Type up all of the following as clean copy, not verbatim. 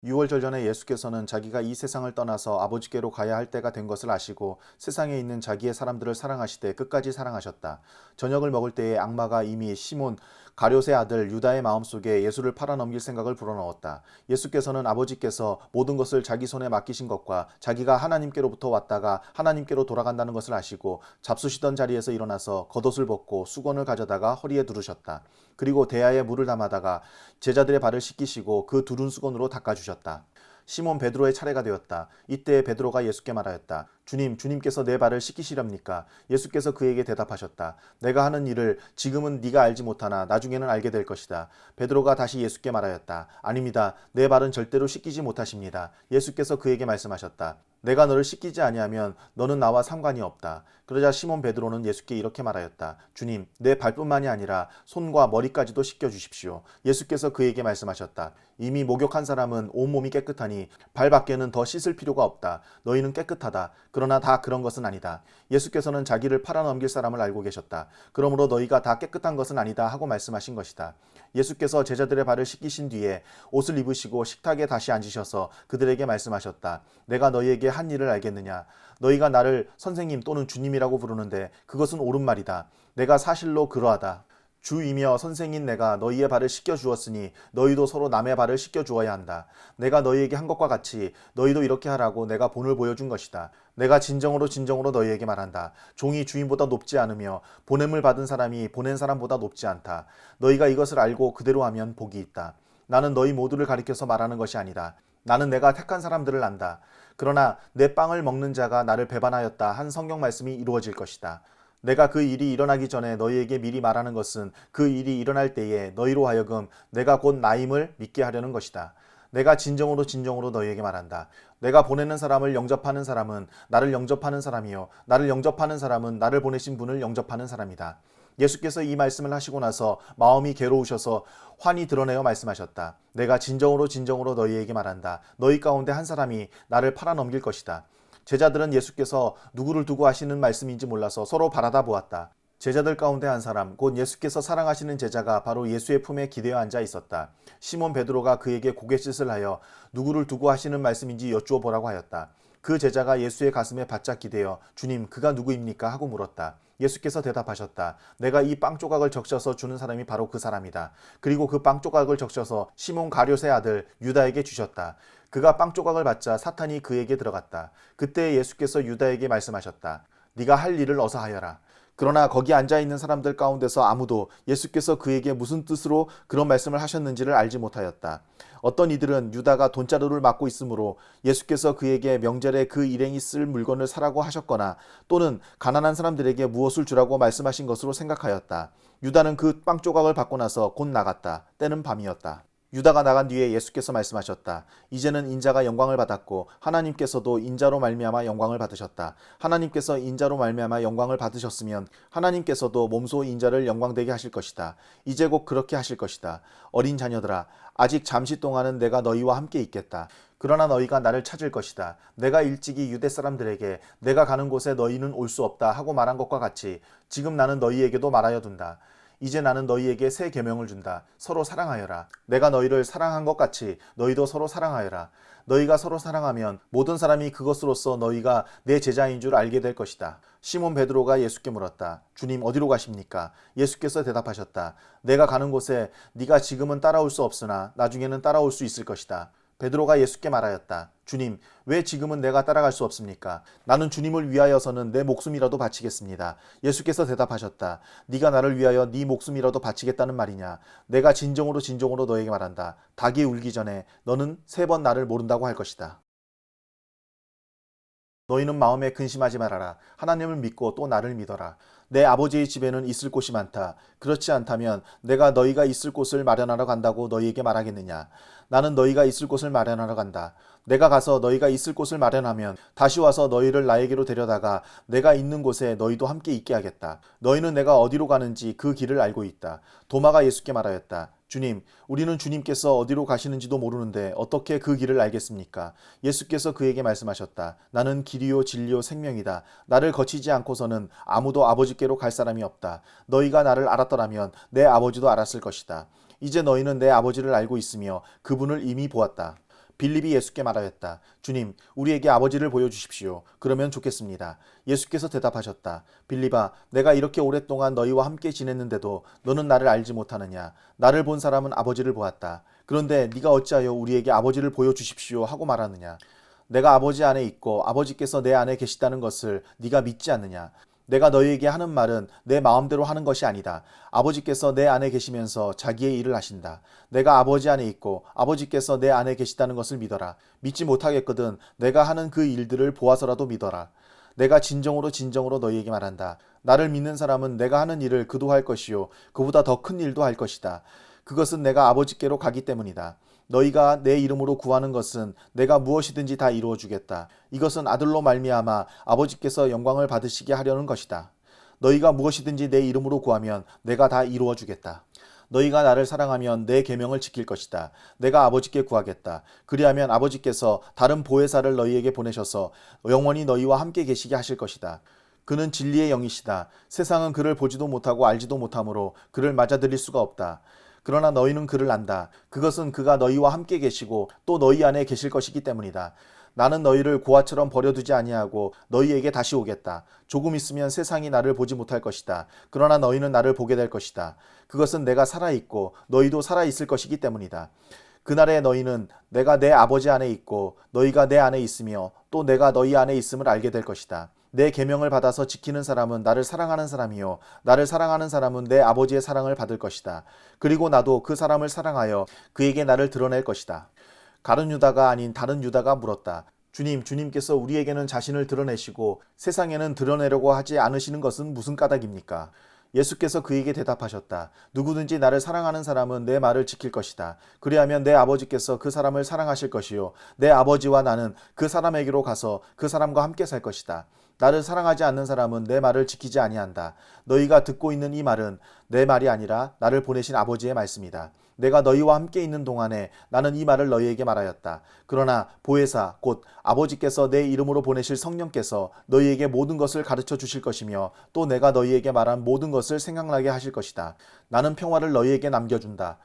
유월절 전에 예수께서는 자기가 이 세상을 떠나서 아버지께로 가야 할 때가 된 것을 아시고 세상에 있는 자기의 사람들을 사랑하시되 끝까지 사랑하셨다. 저녁을 먹을 때에 악마가 이미 시몬 가룟의 아들 유다의 마음속에 예수를 팔아넘길 생각을 불어넣었다. 예수께서는 아버지께서 모든 것을 자기 손에 맡기신 것과 자기가 하나님께로부터 왔다가 하나님께로 돌아간다는 것을 아시고 잡수시던 자리에서 일어나서 겉옷을 벗고 수건을 가져다가 허리에 두르셨다. 그리고 대야에 물을 담아다가 제자들의 발을 씻기시고 그 두른 수건으로 닦아주셨다. 시몬 베드로의 차례가 되었다. 이때 베드로가 예수께 말하였다. 주님, 주님께서 내 발을 씻기시렵니까? 예수께서 그에게 대답하셨다. 내가 하는 일을 지금은 네가 알지 못하나 나중에는 알게 될 것이다. 베드로가 다시 예수께 말하였다. 아닙니다. 내 발은 절대로 씻기지 못하십니다. 예수께서 그에게 말씀하셨다. 내가 너를 씻기지 아니하면 너는 나와 상관이 없다. 그러자 시몬 베드로는 예수께 이렇게 말하였다. 주님, 내 발뿐만이 아니라 손과 머리까지도 씻겨 주십시오. 예수께서 그에게 말씀하셨다. 이미 목욕한 사람은 온몸이 깨끗하니 발밖에는 더 씻을 필요가 없다. 너희는 깨끗하다. 그러나 다 그런 것은 아니다. 예수께서는 자기를 팔아넘길 사람을 알고 계셨다. 그러므로 너희가 다 깨끗한 것은 아니다 하고 말씀하신 것이다. 예수께서 제자들의 발을 씻기신 뒤에 옷을 입으시고 식탁에 다시 앉으셔서 그들에게 말씀하셨다. 내가 너희에게 한 일을 알겠느냐? 너희가 나를 선생님 또는 주님이라고 부르는데 그것은 옳은 말이다. 내가 사실로 그러하다. 주이며 선생인 내가 너희의 발을 씻겨 주었으니 너희도 서로 남의 발을 씻겨 주어야 한다. 내가 너희에게 한 것과 같이 너희도 이렇게 하라고 내가 본을 보여준 것이다. 내가 진정으로 너희에게 말한다. 종이 주인보다 높지 않으며 보냄을 받은 사람이 보낸 사람보다 높지 않다. 너희가 이것을 알고 그대로 하면 복이 있다. 나는 너희 모두를 가리켜서 말하는 것이 아니다. 나는 내가 택한 사람들을 안다. 그러나 내 빵을 먹는 자가 나를 배반하였다 한 성경 말씀이 이루어질 것이다. 내가 그 일이 일어나기 전에 너희에게 미리 말하는 것은 그 일이 일어날 때에 너희로 하여금 내가 곧 나임을 믿게 하려는 것이다. 내가 진정으로 너희에게 말한다. 내가 보내는 사람을 영접하는 사람은 나를 영접하는 사람이요 나를 영접하는 사람은 나를 보내신 분을 영접하는 사람이다. 예수께서 이 말씀을 하시고 나서 마음이 괴로우셔서 환히 드러내어 말씀하셨다. 내가 진정으로 너희에게 말한다. 너희 가운데 한 사람이 나를 팔아넘길 것이다. 제자들은 예수께서 누구를 두고 하시는 말씀인지 몰라서 서로 바라다 보았다. 제자들 가운데 한 사람, 곧 예수께서 사랑하시는 제자가 바로 예수의 품에 기대어 앉아 있었다. 시몬 베드로가 그에게 고갯짓을 하여 누구를 두고 하시는 말씀인지 여쭈어 보라고 하였다. 그 제자가 예수의 가슴에 바짝 기대어 주님, 그가 누구입니까? 하고 물었다. 예수께서 대답하셨다. 내가 이 빵 조각을 적셔서 주는 사람이 바로 그 사람이다. 그리고 그 빵 조각을 적셔서 시몬 가룟의 아들 유다에게 주셨다. 그가 빵 조각을 받자 사탄이 그에게 들어갔다. 그때 예수께서 유다에게 말씀하셨다. 네가 할 일을 어서 하여라. 그러나 거기 앉아있는 사람들 가운데서 아무도 예수께서 그에게 무슨 뜻으로 그런 말씀을 하셨는지를 알지 못하였다. 어떤 이들은 유다가 돈자루를 맡고 있으므로 예수께서 그에게 명절에 그 일행이 쓸 물건을 사라고 하셨거나 또는 가난한 사람들에게 무엇을 주라고 말씀하신 것으로 생각하였다. 유다는 그 빵 조각을 받고 나서 곧 나갔다. 때는 밤이었다. 유다가 나간 뒤에 예수께서 말씀하셨다. 이제는 인자가 영광을 받았고 하나님께서도 인자로 말미암아 영광을 받으셨다. 하나님께서 인자로 말미암아 영광을 받으셨으면 하나님께서도 몸소 인자를 영광되게 하실 것이다. 이제 곧 그렇게 하실 것이다. 어린 자녀들아, 아직 잠시 동안은 내가 너희와 함께 있겠다. 그러나 너희가 나를 찾을 것이다. 내가 일찍이 유대 사람들에게 내가 가는 곳에 너희는 올 수 없다 하고 말한 것과 같이 지금 나는 너희에게도 말하여 둔다. 이제 나는 너희에게 새 계명을 준다. 서로 사랑하여라. 내가 너희를 사랑한 것 같이 너희도 서로 사랑하여라. 너희가 서로 사랑하면 모든 사람이 그것으로써 너희가 내 제자인 줄 알게 될 것이다. 시몬 베드로가 예수께 물었다. 주님, 어디로 가십니까? 예수께서 대답하셨다. 내가 가는 곳에 네가 지금은 따라올 수 없으나 나중에는 따라올 수 있을 것이다. 베드로가 예수께 말하였다. 주님, 왜 지금은 내가 따라갈 수 없습니까? 나는 주님을 위하여서는 내 목숨이라도 바치겠습니다. 예수께서 대답하셨다. 네가 나를 위하여 네 목숨이라도 바치겠다는 말이냐? 내가 진정으로 너에게 말한다. 닭이 울기 전에 너는 3번 나를 모른다고 할 것이다. 너희는 마음에 근심하지 말아라. 하나님을 믿고 또 나를 믿어라. 내 아버지의 집에는 있을 곳이 많다. 그렇지 않다면 내가 너희가 있을 곳을 마련하러 간다고 너희에게 말하겠느냐. 나는 너희가 있을 곳을 마련하러 간다. 내가 가서 너희가 있을 곳을 마련하면 다시 와서 너희를 나에게로 데려다가 내가 있는 곳에 너희도 함께 있게 하겠다. 너희는 내가 어디로 가는지 그 길을 알고 있다. 도마가 예수께 말하였다. 주님, 우리는 주님께서 어디로 가시는지도 모르는데 어떻게 그 길을 알겠습니까? 예수께서 그에게 말씀하셨다. 나는 길이요 진리요 생명이다. 나를 거치지 않고서는 아무도 아버지께로 갈 사람이 없다. 너희가 나를 알았더라면 내 아버지도 알았을 것이다. 이제 너희는 내 아버지를 알고 있으며 그분을 이미 보았다. 빌립이 예수께 말하였다. 주님, 우리에게 아버지를 보여주십시오. 그러면 좋겠습니다. 예수께서 대답하셨다. 빌립아, 내가 이렇게 오랫동안 너희와 함께 지냈는데도 너는 나를 알지 못하느냐? 나를 본 사람은 아버지를 보았다. 그런데 네가 어찌하여 우리에게 아버지를 보여주십시오 하고 말하느냐? 내가 아버지 안에 있고 아버지께서 내 안에 계시다는 것을 네가 믿지 않느냐? 내가 너희에게 하는 말은 내 마음대로 하는 것이 아니다. 아버지께서 내 안에 계시면서 자기의 일을 하신다. 내가 아버지 안에 있고 아버지께서 내 안에 계시다는 것을 믿어라. 믿지 못하겠거든 내가 하는 그 일들을 보아서라도 믿어라. 내가 진정으로 너희에게 말한다. 나를 믿는 사람은 내가 하는 일을 그도 할 것이요 그보다 더 큰 일도 할 것이다. 그것은 내가 아버지께로 가기 때문이다. 너희가 내 이름으로 구하는 것은 내가 무엇이든지 다 이루어 주겠다. 이것은 아들로 말미암아 아버지께서 영광을 받으시게 하려는 것이다. 너희가 무엇이든지 내 이름으로 구하면 내가 다 이루어 주겠다. 너희가 나를 사랑하면 내 계명을 지킬 것이다. 내가 아버지께 구하겠다. 그리하면 아버지께서 다른 보혜사를 너희에게 보내셔서 영원히 너희와 함께 계시게 하실 것이다. 그는 진리의 영이시다. 세상은 그를 보지도 못하고 알지도 못하므로 그를 맞아들일 수가 없다. 그러나 너희는 그를 안다. 그것은 그가 너희와 함께 계시고 또 너희 안에 계실 것이기 때문이다. 나는 너희를 고아처럼 버려두지 아니하고 너희에게 다시 오겠다. 조금 있으면 세상이 나를 보지 못할 것이다. 그러나 너희는 나를 보게 될 것이다. 그것은 내가 살아있고 너희도 살아있을 것이기 때문이다. 그날에 너희는 내가 내 아버지 안에 있고 너희가 내 안에 있으며 또 내가 너희 안에 있음을 알게 될 것이다. 내 계명을 받아서 지키는 사람은 나를 사랑하는 사람이요 나를 사랑하는 사람은 내 아버지의 사랑을 받을 것이다. 그리고 나도 그 사람을 사랑하여 그에게 나를 드러낼 것이다. 가룟 유다가 아닌 다른 유다가 물었다. 주님께서 우리에게는 자신을 드러내시고 세상에는 드러내려고 하지 않으시는 것은 무슨 까닭입니까? 예수께서 그에게 대답하셨다. 누구든지 나를 사랑하는 사람은 내 말을 지킬 것이다. 그리하면 내 아버지께서 그 사람을 사랑하실 것이요 내 아버지와 나는 그 사람에게로 가서 그 사람과 함께 살 것이다. 나를 사랑하지 않는 사람은 내 말을 지키지 아니한다. 너희가 듣고 있는 이 말은 내 말이 아니라 나를 보내신 아버지의 말씀이다. 내가 너희와 함께 있는 동안에 나는 이 말을 너희에게 말하였다. 그러나 보혜사 곧 아버지께서 내 이름으로 보내실 성령께서 너희에게 모든 것을 가르쳐 주실 것이며 또 내가 너희에게 말한 모든 것을 생각나게 하실 것이다. 나는 평화를 너희에게 남겨준다.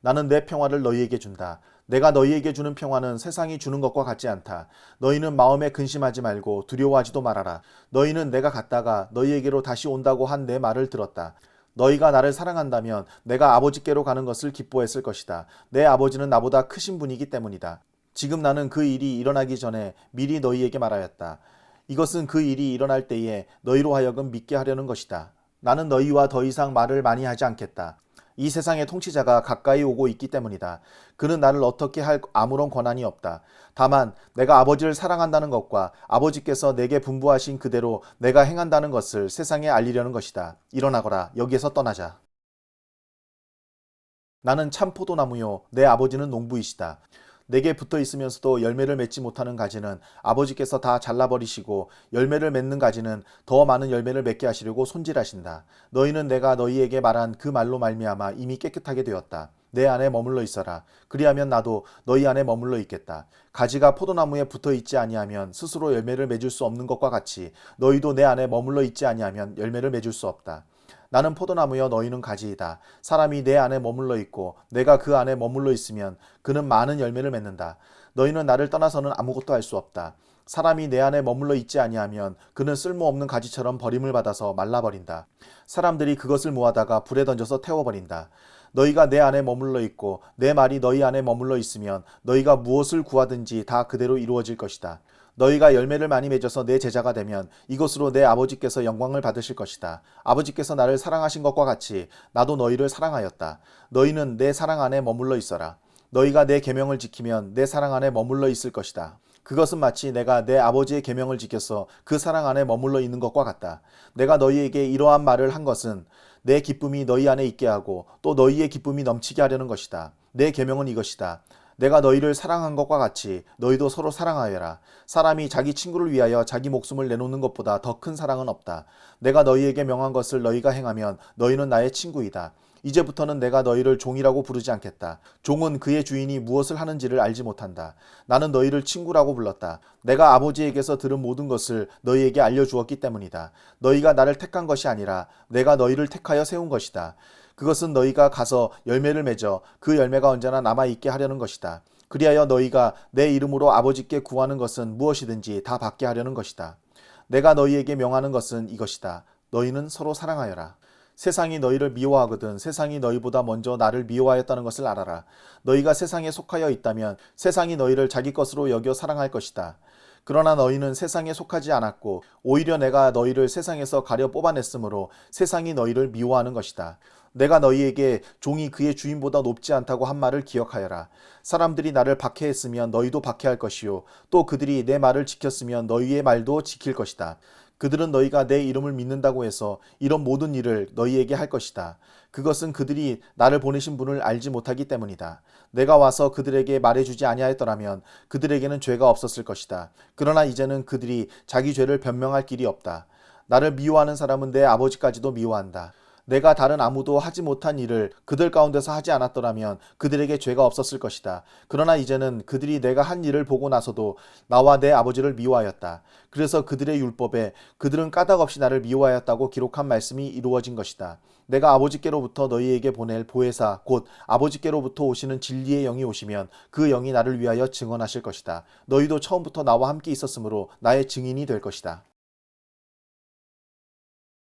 나는 내 평화를 너희에게 준다. 내가 너희에게 주는 평화는 세상이 주는 것과 같지 않다. 너희는 마음에 근심하지 말고 두려워하지도 말아라. 너희는 내가 갔다가 너희에게로 다시 온다고 한 내 말을 들었다. 너희가 나를 사랑한다면 내가 아버지께로 가는 것을 기뻐했을 것이다. 내 아버지는 나보다 크신 분이기 때문이다. 지금 나는 그 일이 일어나기 전에 미리 너희에게 말하였다. 이것은 그 일이 일어날 때에 너희로 하여금 믿게 하려는 것이다. 나는 너희와 더 이상 말을 많이 하지 않겠다. 이 세상의 통치자가 가까이 오고 있기 때문이다. 그는 나를 어떻게 할 아무런 권한이 없다. 다만 내가 아버지를 사랑한다는 것과 아버지께서 내게 분부하신 그대로 내가 행한다는 것을 세상에 알리려는 것이다. 일어나거라. 여기에서 떠나자. 나는 참 포도나무요 내 아버지는 농부이시다. 내게 붙어 있으면서도 열매를 맺지 못하는 가지는 아버지께서 다 잘라버리시고 열매를 맺는 가지는 더 많은 열매를 맺게 하시려고 손질하신다. 너희는 내가 너희에게 말한 그 말로 말미암아 이미 깨끗하게 되었다. 내 안에 머물러 있어라. 그리하면 나도 너희 안에 머물러 있겠다. 가지가 포도나무에 붙어 있지 아니하면 스스로 열매를 맺을 수 없는 것과 같이 너희도 내 안에 머물러 있지 아니하면 열매를 맺을 수 없다. 나는 포도나무여 너희는 가지이다. 사람이 내 안에 머물러 있고 내가 그 안에 머물러 있으면 그는 많은 열매를 맺는다. 너희는 나를 떠나서는 아무것도 할 수 없다. 사람이 내 안에 머물러 있지 아니하면 그는 쓸모없는 가지처럼 버림을 받아서 말라버린다. 사람들이 그것을 모아다가 불에 던져서 태워버린다. 너희가 내 안에 머물러 있고 내 말이 너희 안에 머물러 있으면 너희가 무엇을 구하든지 다 그대로 이루어질 것이다. 너희가 열매를 많이 맺어서 내 제자가 되면 이것으로 내 아버지께서 영광을 받으실 것이다. 아버지께서 나를 사랑하신 것과 같이 나도 너희를 사랑하였다. 너희는 내 사랑 안에 머물러 있어라. 너희가 내 계명을 지키면 내 사랑 안에 머물러 있을 것이다. 그것은 마치 내가 내 아버지의 계명을 지켜서 그 사랑 안에 머물러 있는 것과 같다. 내가 너희에게 이러한 말을 한 것은 내 기쁨이 너희 안에 있게 하고 또 너희의 기쁨이 넘치게 하려는 것이다. 내 계명은 이것이다. 내가 너희를 사랑한 것과 같이 너희도 서로 사랑하여라. 사람이 자기 친구를 위하여 자기 목숨을 내놓는 것보다 더 큰 사랑은 없다. 내가 너희에게 명한 것을 너희가 행하면 너희는 나의 친구이다. 이제부터는 내가 너희를 종이라고 부르지 않겠다. 종은 그의 주인이 무엇을 하는지를 알지 못한다. 나는 너희를 친구라고 불렀다. 내가 아버지에게서 들은 모든 것을 너희에게 알려주었기 때문이다. 너희가 나를 택한 것이 아니라 내가 너희를 택하여 세운 것이다. 그것은 너희가 가서 열매를 맺어 그 열매가 언제나 남아있게 하려는 것이다. 그리하여 너희가 내 이름으로 아버지께 구하는 것은 무엇이든지 다 받게 하려는 것이다. 내가 너희에게 명하는 것은 이것이다. 너희는 서로 사랑하여라. 세상이 너희를 미워하거든 세상이 너희보다 먼저 나를 미워하였다는 것을 알아라. 너희가 세상에 속하여 있다면 세상이 너희를 자기 것으로 여겨 사랑할 것이다. 그러나 너희는 세상에 속하지 않았고 오히려 내가 너희를 세상에서 가려 뽑아냈으므로 세상이 너희를 미워하는 것이다. 내가 너희에게 종이 그의 주인보다 높지 않다고 한 말을 기억하여라. 사람들이 나를 박해했으면 너희도 박해할 것이요 또 그들이 내 말을 지켰으면 너희의 말도 지킬 것이다. 그들은 너희가 내 이름을 믿는다고 해서 이런 모든 일을 너희에게 할 것이다. 그것은 그들이 나를 보내신 분을 알지 못하기 때문이다. 내가 와서 그들에게 말해주지 아니하였더라면 그들에게는 죄가 없었을 것이다. 그러나 이제는 그들이 자기 죄를 변명할 길이 없다. 나를 미워하는 사람은 내 아버지까지도 미워한다. 내가 다른 아무도 하지 못한 일을 그들 가운데서 하지 않았더라면 그들에게 죄가 없었을 것이다. 그러나 이제는 그들이 내가 한 일을 보고 나서도 나와 내 아버지를 미워하였다. 그래서 그들의 율법에 그들은 까닭없이 나를 미워하였다고 기록한 말씀이 이루어진 것이다. 내가 아버지께로부터 너희에게 보낼 보혜사 곧 아버지께로부터 오시는 진리의 영이 오시면 그 영이 나를 위하여 증언하실 것이다. 너희도 처음부터 나와 함께 있었으므로 나의 증인이 될 것이다.